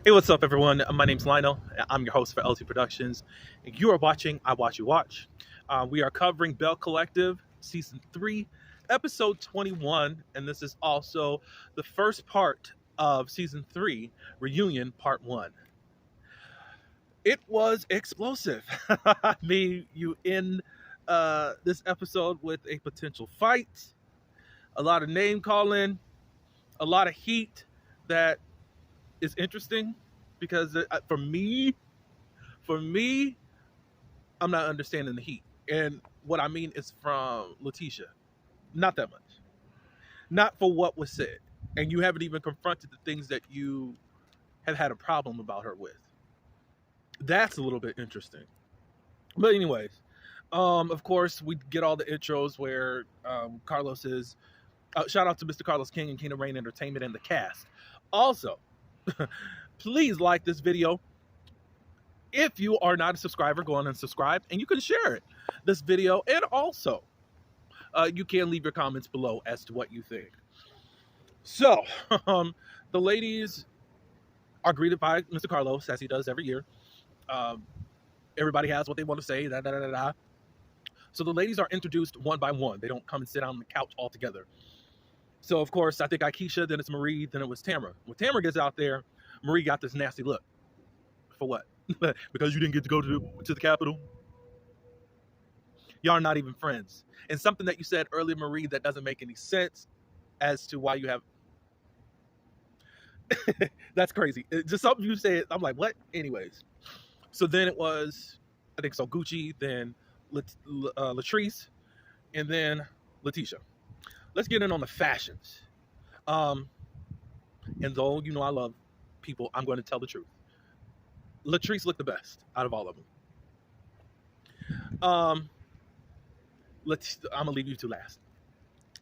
Hey, what's up, everyone? My name's Lionel. I'm your host for LT Productions. You are watching I Watch You Watch. We are covering Belle Collective Season 3, Episode 21, and this is also the first part of Season 3, Reunion Part 1. It was explosive. I mean, you end this episode with a potential fight, a lot of name calling, a lot of heat that is interesting because for me, I'm not understanding the heat. And what I mean is from Letitia. Not that much. Not for what was said. And you haven't even confronted the things that you have had a problem about her with. That's a little bit interesting. But anyways, of course, we get all the intros where Carlos is. Shout out to Mr. Carlos King and Kingdom Reign Entertainment and the cast. Also, please like this video. If you are not a subscriber, go on and subscribe, and you can share it, this video, and also you can leave your comments below as to what you think. So, the ladies are greeted by Mr. Carlos, as he does every year. Everybody has what they want to say. Da, da, da, da, da. So the ladies are introduced one by one. They don't come and sit on the couch all together. So, of course, I think Akeisha, then it's Marie, then it was Tamara. When Tamara gets out there, Marie got this nasty look. For what? Because you didn't get to go to the Capitol? Y'all are not even friends. And something that you said earlier, Marie, that doesn't make any sense as to why you have. That's crazy. It's just something you said. I'm like, what? Anyways. So then it was, I think so, Gucci, then Latrice, and then Letitia. Let's get in on the fashions. And though you know I love people, I'm going to tell the truth. Latrice looked the best out of all of them. I'm gonna leave you two last.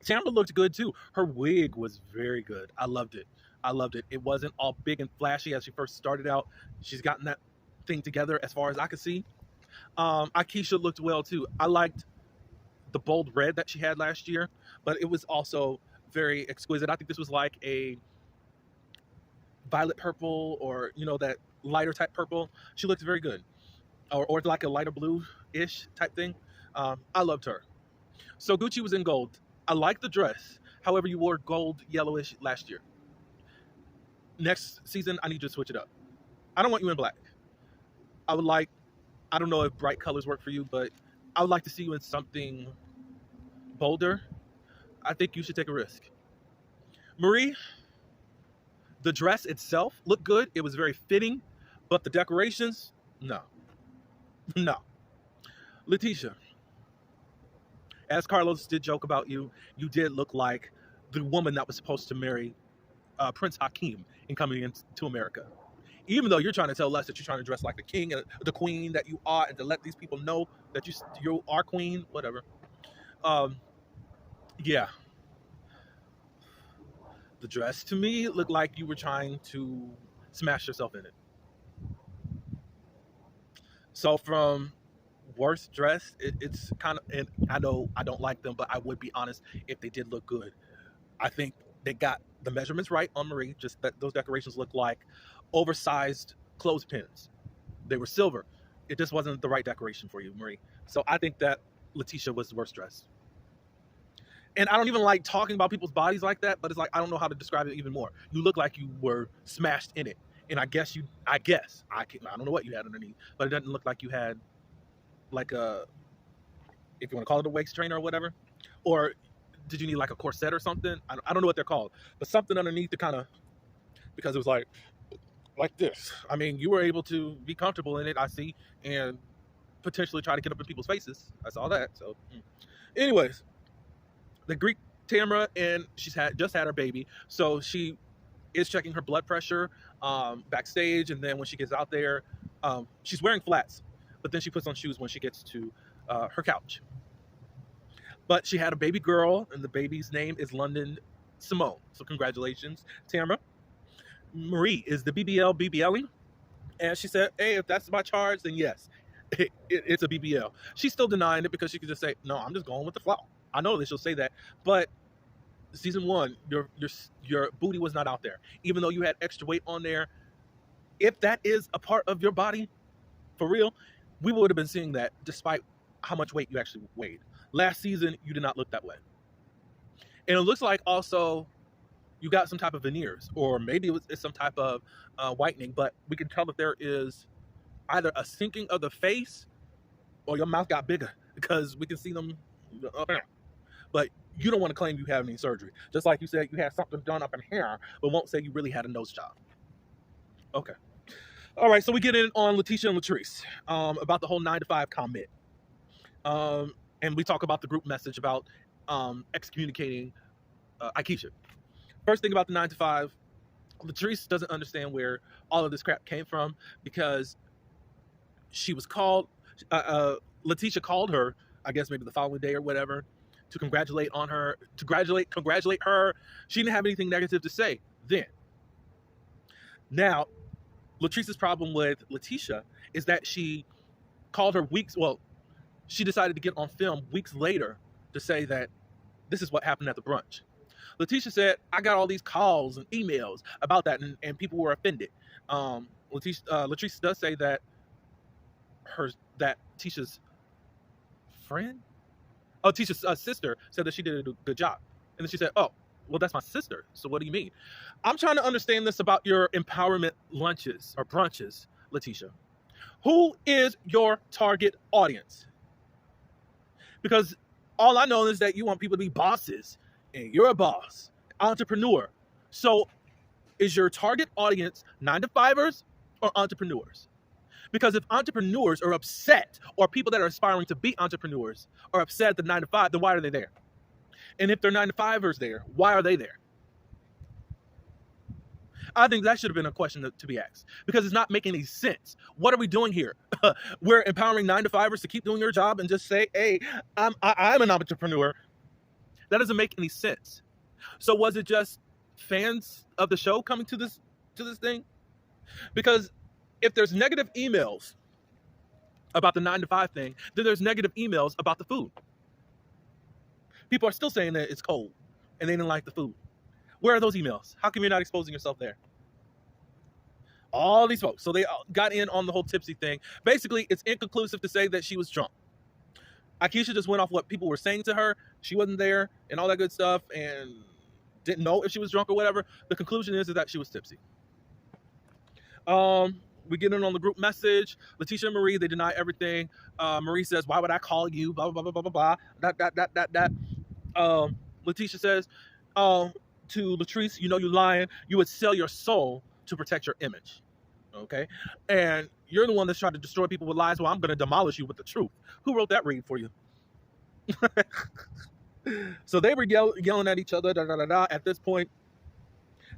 Tamara looked good too. Her wig was very good. I loved it. It wasn't all big and flashy as she first started out. She's gotten that thing together as far as I could see. Akeisha looked well too. I liked the bold red that she had last year, but it was also very exquisite. I think this was like a violet purple, or that lighter type purple. She looked very good, or like a lighter blue-ish type thing. I loved her. So Gucci was in gold. I like the dress. However, you wore gold yellowish last year. Next season, I need you to switch it up. I don't want you in black. I don't know if bright colors work for you, but I would like to see you in something bolder. I think you should take a risk. Marie, the dress itself looked good. It was very fitting, but the decorations, no. No. Letitia, as Carlos did joke about you, you did look like the woman that was supposed to marry Prince Hakeem in coming into America. Even though you're trying to tell us that you're trying to dress like the king and the queen that you are, and to let these people know that you are queen, whatever. Yeah. The dress to me looked like you were trying to smash yourself in it. So from worst dressed, it's kind of, and I know I don't like them, but I would be honest if they did look good. I think they got the measurements right on Marie. Just that those decorations look like oversized clothespins. They were silver. It just wasn't the right decoration for you, Marie. So I think that Letitia was the worst dressed. And I don't even like talking about people's bodies like that, but it's like I don't know how to describe it even more. You look like you were smashed in it. And I don't know what you had underneath, but it doesn't look like you had like a, if you want to call it a waist trainer or whatever, or did you need like a corset or something? I don't know what they're called, but something underneath to kind of, because it was like this. I mean, you were able to be comfortable in it, I see, and potentially try to get up in people's faces. I saw that. So, anyways, the Greek Tamara, and she's just had her baby, so she is checking her blood pressure backstage, and then when she gets out there, she's wearing flats, but then she puts on shoes when she gets to her couch. But she had a baby girl, and the baby's name is London Simone. So congratulations, Tamara. Marie is the BBLing, and she said, "Hey, if that's my charge, then yes, it's a BBL." She's still denying it because she could just say, "No, I'm just going with the flow." I know that she'll say that, but season one, your booty was not out there, even though you had extra weight on there. if that is a part of your body, for real, we would have been seeing that despite how much weight you actually weighed. Last season, you did not look that way. And it looks like also you got some type of veneers, or maybe it's some type of whitening, but we can tell that there is either a sinking of the face or your mouth got bigger because we can see them up there. But you don't want to claim you have any surgery. Just like you said, you had something done up in here, but won't say you really had a nose job. Okay. All right, so we get in on Letitia and Latrice about the whole 9 to 5 comment. And we talk about the group message about excommunicating Akeisha. First thing about the 9 to 5, Latrice doesn't understand where all of this crap came from because she was called, Letitia called her, I guess maybe the following day or whatever, to congratulate on her, to congratulate her. She didn't have anything negative to say then. Now, Latrice's problem with Letitia is that she called her she decided to get on film weeks later to say that this is what happened at the brunch. Letitia said, I got all these calls and emails about that, and people were offended. Latrice does say that Tisha's friend? Oh, Tisha's sister said that she did a good job. And then she said, oh, well, that's my sister. So what do you mean? I'm trying to understand this about your empowerment lunches or brunches, Letitia. Who is your target audience? Because all I know is that you want people to be bosses, and you're a boss, entrepreneur. So is your target audience 9 to 5ers or entrepreneurs? Because if entrepreneurs are upset, or people that are aspiring to be entrepreneurs are upset at the 9 to 5, then why are they there? And if they're 9 to 5ers there, why are they there? I think that should have been a question to be asked, because it's not making any sense. What are we doing here? We're empowering 9 to 5ers to keep doing your job and just say, hey, I'm an entrepreneur. That doesn't make any sense. So was it just fans of the show coming to this thing? Because if there's negative emails about the 9 to 5 thing, then there's negative emails about the food. People are still saying that it's cold and they didn't like the food. Where are those emails? How come you're not exposing yourself there? All these folks. So they got in on the whole tipsy thing. Basically, it's inconclusive to say that she was drunk. Akeisha just went off what people were saying to her. She wasn't there and all that good stuff and didn't know if she was drunk or whatever. The conclusion is that she was tipsy. We get in on the group message. Letitia and Marie, they deny everything. Marie says, why would I call you? Blah, blah, blah, blah, blah, blah. That. Letitia says to Latrice, you know you're lying. You would sell your soul to protect your image. Okay? And you're the one that's trying to destroy people with lies. Well, I'm going to demolish you with the truth. Who wrote that read for you? So they were yelling at each other at this point.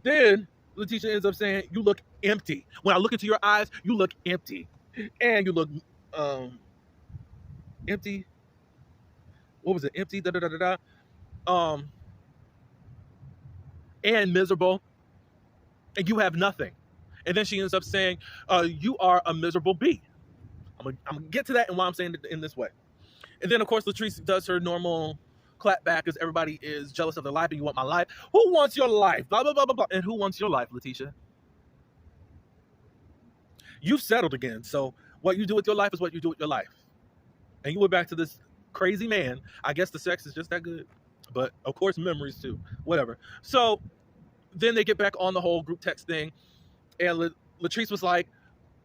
Then Letitia ends up saying, you look empty. When I look into your eyes, you look empty. And you look empty. What was it? Empty, and miserable. And you have nothing. And then she ends up saying, you are a miserable bee. I'm gonna get to that and why I'm saying it in this way. And then, of course, Latrice does her normal clap back because everybody is jealous of their life and you want my life. Who wants your life? Blah, blah, blah, blah, blah. And who wants your life, Letitia? You've settled again. So what you do with your life is what you do with your life. And you went back to this crazy man. I guess the sex is just that good. But, of course, memories too. Whatever. So then they get back on the whole group text thing. And Latrice was like,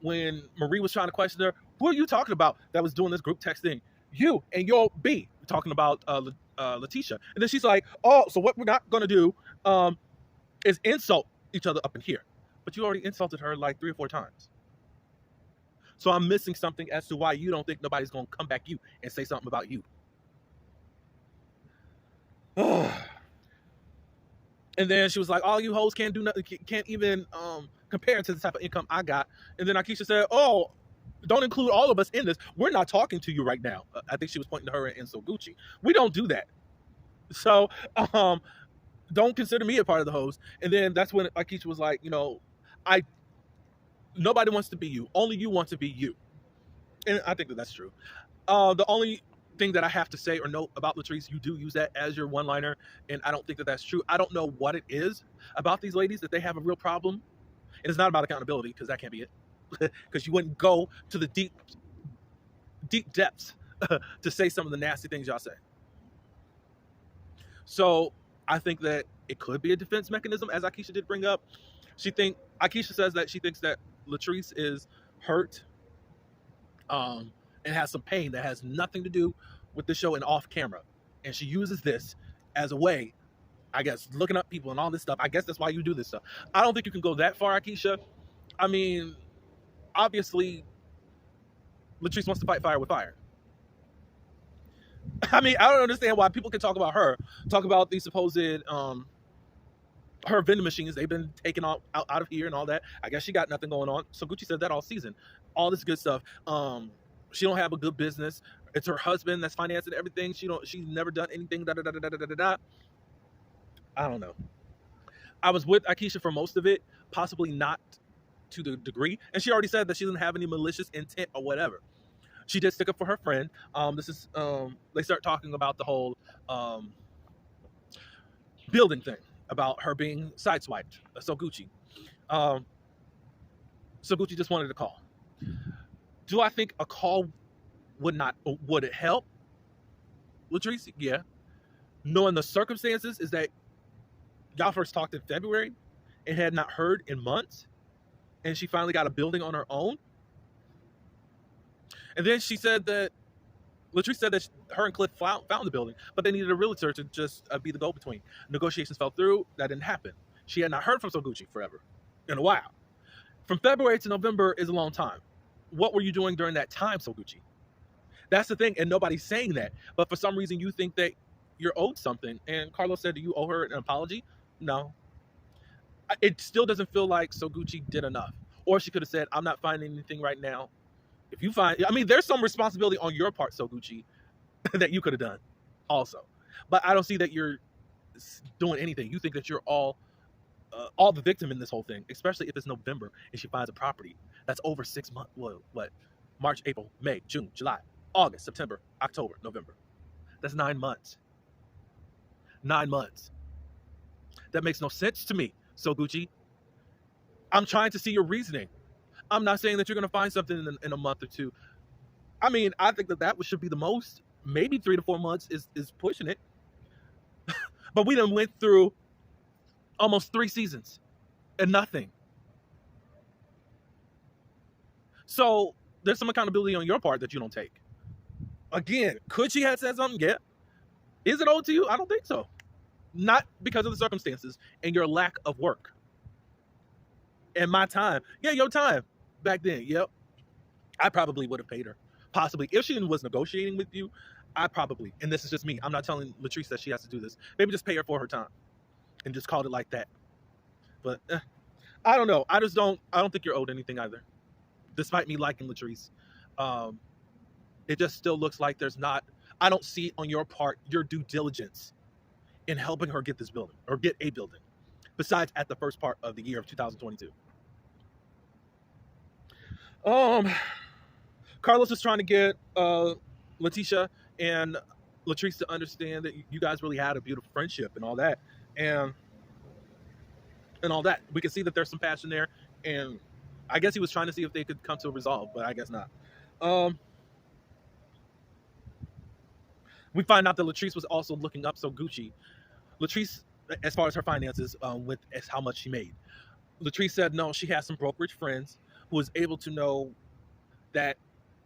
when Marie was trying to question her, who are you talking about that was doing this group text thing? You and your B. Talking about Letitia. And then she's like, oh, so what we're not going to do is insult each other up in here. But you already insulted her like 3 or 4 times. So I'm missing something as to why you don't think nobody's going to come back you and say something about you. And then she was like, all you hoes can't do nothing, can't even compare to the type of income I got. And then Akeisha said, oh, don't include all of us in this. We're not talking to you right now. I think she was pointing to her and Soguchi. We don't do that. So don't consider me a part of the hoes. And then that's when Akeisha was like, you know, nobody wants to be you. Only you want to be you. And I think that that's true. The only thing that I have to say or note about Latrice, you do use that as your one-liner, and I don't think that that's true. I don't know what it is about these ladies that they have a real problem And it's not about accountability because that can't be it. Because you wouldn't go to the deep depths to say some of the nasty things y'all say. So I think that it could be a defense mechanism, as Akeisha did bring up. Akeisha says that she thinks that Latrice is hurt, and has some pain that has nothing to do with the show and off camera, and she uses this as a way, I guess, looking up people and all this stuff. I guess that's why you do this stuff. I don't think you can go that far, Akeisha. I mean, obviously, Latrice wants to fight fire with fire. I mean, I don't understand why people can talk about her, talk about these supposed her vending machines. They've been taken out of here and all that. I guess she got nothing going on. So Gucci said that all season. All this good stuff. She don't have a good business. It's her husband that's financing everything. She's never done anything. Da, da, da, da, da, da, da. I don't know. I was with Akeisha for most of it, possibly not to the degree. And she already said that she doesn't have any malicious intent or whatever. She did stick up for her friend. They start talking about the whole building thing, about her being sideswiped. So Gucci just wanted to call. Do I think a call would it help Latrice? Yeah. Knowing the circumstances is that y'all first talked in February and had not heard in months, and she finally got a building on her own. And then she said that Latrice said that her and Cliff found the building, but they needed a realtor to just be the go-between. Negotiations fell through. That didn't happen. She had not heard from So Gucci forever, in a while. From February to November is a long time. What were you doing during that time, So Gucci? That's the thing, and nobody's saying that. But for some reason, you think that you're owed something. And Carlos said, do you owe her an apology? No. It still doesn't feel like So Gucci did enough. Or she could have said, I'm not finding anything right now. If you find, I mean, there's some responsibility on your part, So Gucci, that you could have done also. But I don't see that you're doing anything. You think that you're all the victim in this whole thing, especially if it's November and she finds a property that's over 6 months. What? March, April, May, June, July, August, September, October, November. That's 9 months. 9 months. That makes no sense to me, So Gucci. I'm trying to see your reasoning. I'm not saying that you're going to find something in a month or two. I mean, I think that should be the most. Maybe 3 to 4 months is pushing it. But we done went through almost 3 seasons and nothing. So there's some accountability on your part that you don't take. Again, could she have said something? Yeah. Is it owed to you? I don't think so. Not because of the circumstances and your lack of work. And my time. Yeah, your time back then. Yep. I probably would have paid her. Possibly. If she was negotiating with you, I probably, and this is just me, I'm not telling Latrice that she has to do this. Maybe just pay her for her time and just call it like that. But I don't know. I don't think you're owed anything either. Despite me liking Latrice. It just still looks like I don't see on your part your due diligence in helping her get this building or get a building. Besides at the first part of the year of 2022. Carlos is trying to get Letitia and Latrice to understand that you guys really had a beautiful friendship and all that. And all that. We can see that there's some passion there. And I guess he was trying to see if they could come to a resolve, but I guess not. We find out that Latrice was also looking up So Gucci. Latrice, as far as her finances, as how much she made. Latrice said no, she has some brokerage friends who was able to know that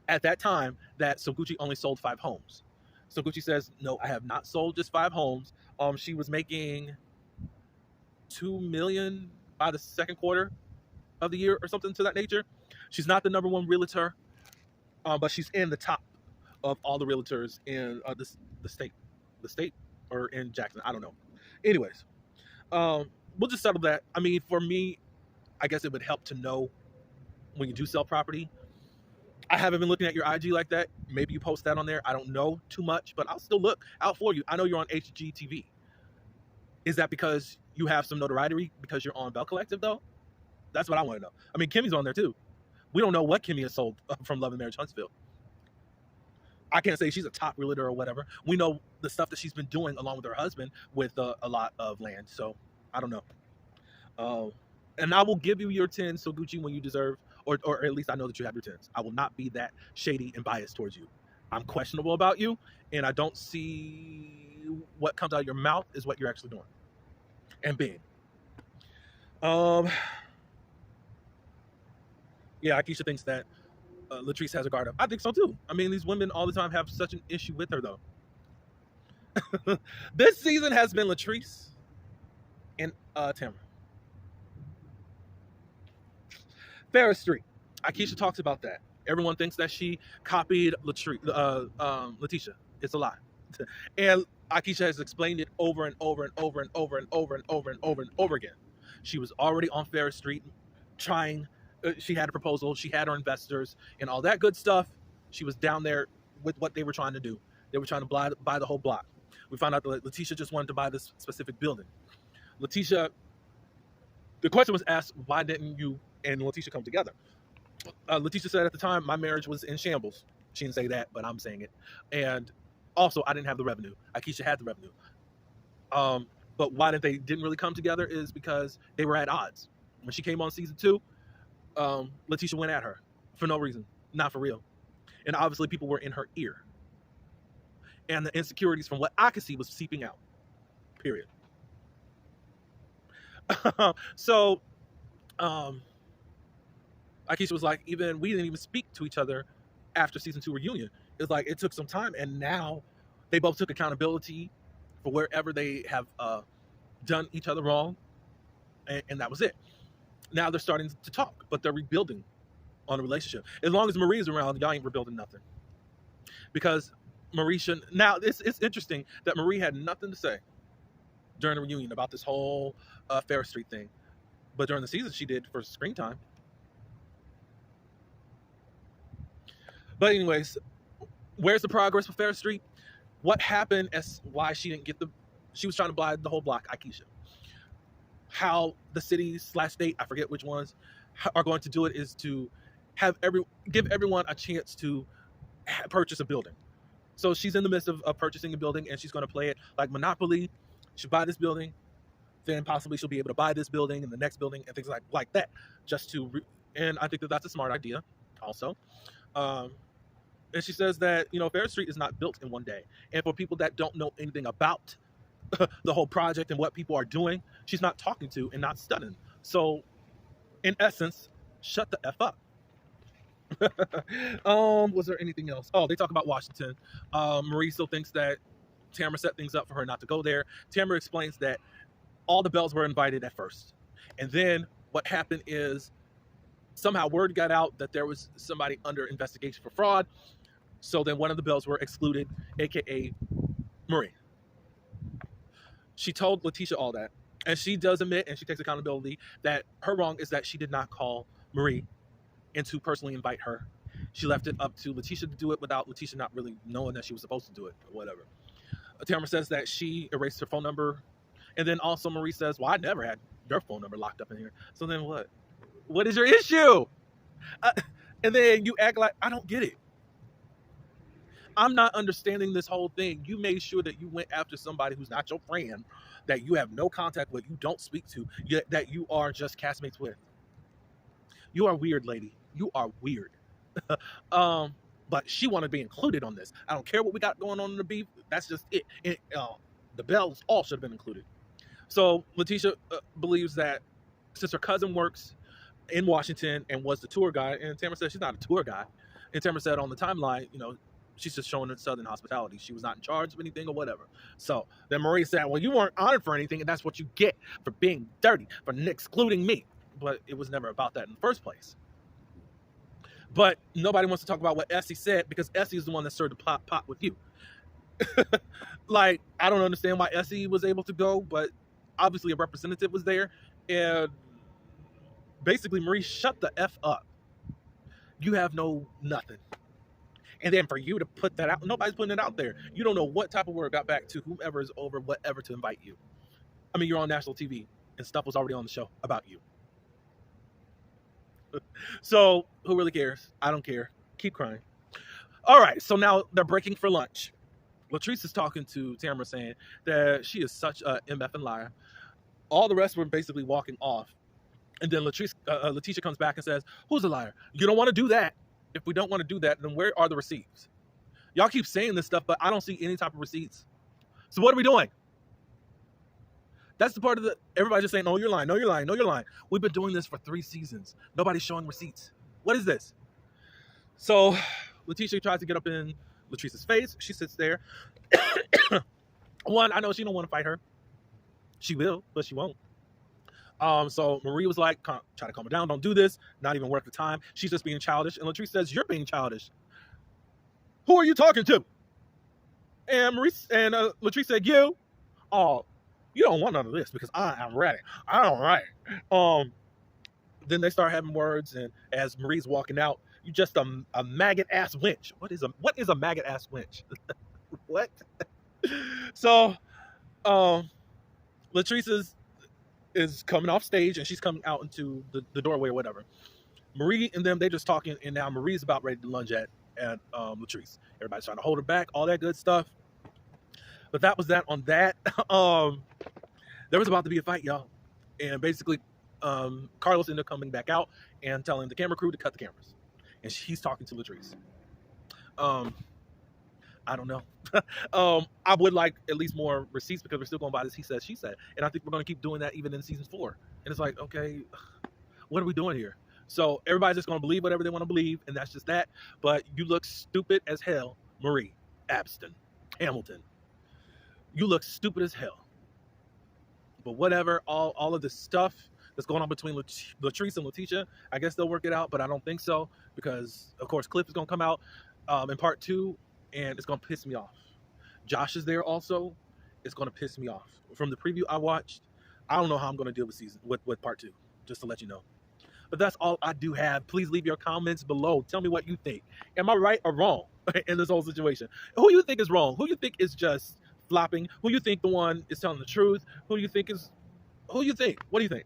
at that time that So Gucci only sold 5 homes. So Gucci says, no, I have not sold just 5 homes. She was making $2 million by the second quarter of the year or something to that nature. She's not the number 1 realtor, but she's in the top of all the realtors in the state or in Jackson. I don't know. Anyways, we'll just settle that. I mean, for me, I guess it would help to know when you do sell property. I haven't been looking at your IG like that. Maybe you post that on there. I don't know too much, but I'll still look out for you. I know you're on HGTV. Is that because you have some notoriety because you're on Belle Collective, though? That's what I want to know. I mean, Kimmy's on there, too. We don't know what Kimmy has sold from Love and Marriage Huntsville. I can't say she's a top realtor or whatever. We know the stuff that she's been doing along with her husband with a lot of land. So, I don't know. And I will give you your 10 so Gucci when you deserve, or at least I know that you have your 10s. I will not be that shady and biased towards you. I'm questionable about you, and I don't see what comes out of your mouth is what you're actually doing and being. Um, yeah, Akeisha thinks that Latrice has a guard up. I think so too. I mean, these women all the time have such an issue with her, though. This season has been Latrice and Tamara. Ferris Street. Akeisha talks about that. Everyone thinks that she copied Letitia. It's a lie. And Akeisha has explained it over and over and over and over and over and over and over and over again. She was already on Ferris Street trying. She had a proposal. She had her investors and all that good stuff. She was down there with what they were trying to do. They were trying to buy the whole block. We found out that Letitia just wanted to buy this specific building. Letitia, the question was asked, why didn't you and Letitia come together? Letitia said at the time, my marriage was in shambles. She didn't say that, but I'm saying it. And also, I didn't have the revenue. Akeisha had the revenue. But why didn't really come together is because they were at odds. When she came on season 2, Letitia went at her for no reason, not for real. And obviously people were in her ear. And the insecurities from what I could see was seeping out, period. So, Akeisha was like, we didn't even speak to each other after season 2 reunion. It's like, it took some time, and now they both took accountability for wherever they have done each other wrong, and that was it. Now they're starting to talk, but they're rebuilding on a relationship. As long as Marie's around, y'all ain't rebuilding nothing. Because Marie shouldn't. Now, it's interesting that Marie had nothing to say during the reunion about this whole Ferris Street thing. But during the season, she did for screen time. But anyways, where's the progress with Ferris Street? What happened as why she didn't get she was trying to buy the whole block, Akeisha. How the city/state, I forget which ones, are going to do it is to give everyone a chance to purchase a building. So she's in the midst of purchasing a building, and she's going to play it like Monopoly. She'll buy this building, then possibly she'll be able to buy this building and the next building and things like that. And I think that's a smart idea also. And she says that, Ferris Street is not built in one day. And for people that don't know anything about the whole project and what people are doing, she's not talking to and not studying. So, in essence, shut the F up. Was there anything else? Oh, they talk about Washington. Marie still thinks that Tamara set things up for her not to go there. Tamara explains that all the Belles were invited at first. And then what happened is somehow word got out that there was somebody under investigation for fraud. So then one of the Belles were excluded, aka Marie. She told Letitia all that. And she does admit, and she takes accountability, that her wrong is that she did not call Marie and to personally invite her. She left it up to Letitia to do it without Letitia not really knowing that she was supposed to do it or whatever. Tamara says that she erased her phone number. And then also Marie says, well, I never had your phone number locked up in here. So then what? What is your issue? And then you act like, I don't get it. I'm not understanding this whole thing. You made sure that you went after somebody who's not your friend, that you have no contact with, you don't speak to, yet that you are just castmates with. You are weird, lady. You are weird. But she wanted to be included on this. I don't care what we got going on in the beef. That's just it. The Belles all should have been included. So Letitia believes that since her cousin works in Washington and was the tour guide, and Tamara said she's not a tour guide, and Tamara said on the timeline, she's just showing Southern hospitality. She was not in charge of anything or whatever. So then Marie said, well, you weren't honored for anything, and that's what you get for being dirty, for excluding me. But it was never about that in the first place. But nobody wants to talk about what Essie said because Essie is the one that stirred the pot with you. Like, I don't understand why Essie was able to go, but obviously a representative was there. And basically, Marie, shut the F up. You have no nothing. And then for you to put that out, nobody's putting it out there. You don't know what type of word got back to whomever is over whatever to invite you. I mean, you're on national TV and stuff was already on the show about you. So who really cares? I don't care. Keep crying. All right. So now they're breaking for lunch. Latrice is talking to Tamara saying that she is such a MF and liar. All the rest were basically walking off. And then Letitia comes back and says, "Who's a liar? You don't want to do that. If we don't want to do that, then where are the receipts? Y'all keep saying this stuff, but I don't see any type of receipts. So what are we doing?" That's the part of the everybody just saying, "No, you're lying. No, you're lying. No, you're lying." We've been doing this for 3 seasons. Nobody's showing receipts. What is this? So Letitia tries to get up in Latrice's face. She sits there. One, I know she don't want to fight her. She will, but she won't. So Marie was like, try to calm her down. Don't do this. Not even worth the time. She's just being childish. And Latrice says, "You're being childish. Who are you talking to?" And Latrice said, "You. Oh, you don't want none of this because I am ready. All right." Then they start having words, and as Marie's walking out, "You just a maggot ass wench." What is a maggot ass wench? What? So, Latrice is coming off stage, and she's coming out into the doorway or whatever. Marie and them, they just talking, and now Marie's about ready to lunge at Latrice. Everybody's trying to hold her back, all that good stuff. But that was that on that. There was about to be a fight, y'all. And basically, Carlos ended up coming back out and telling the camera crew to cut the cameras. And he's talking to Latrice. I don't know. I would like at least more receipts because we're still going by this he said, she said. And I think we're going to keep doing that even in season 4. And it's like, okay, what are we doing here? So everybody's just going to believe whatever they want to believe, and that's just that. But you look stupid as hell, Marie, Abston, Hamilton. You look stupid as hell. But whatever, all of this stuff that's going on between Latrice and Letitia, I guess they'll work it out, but I don't think so because, of course, Cliff is going to come out in part 2, and it's going to piss me off. Josh is there also. It's going to piss me off. From the preview I watched, I don't know how I'm going to deal with part 2, just to let you know. But that's all I do have. Please leave your comments below. Tell me what you think. Am I right or wrong in this whole situation? Who you think is wrong? Who you think is just flopping? Who you think the one is telling the truth? Who you think? What do you think?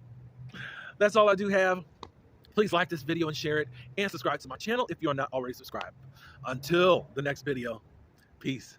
That's all I do have. Please like this video and share it, and subscribe to my channel if you are not already subscribed. Until the next video, peace.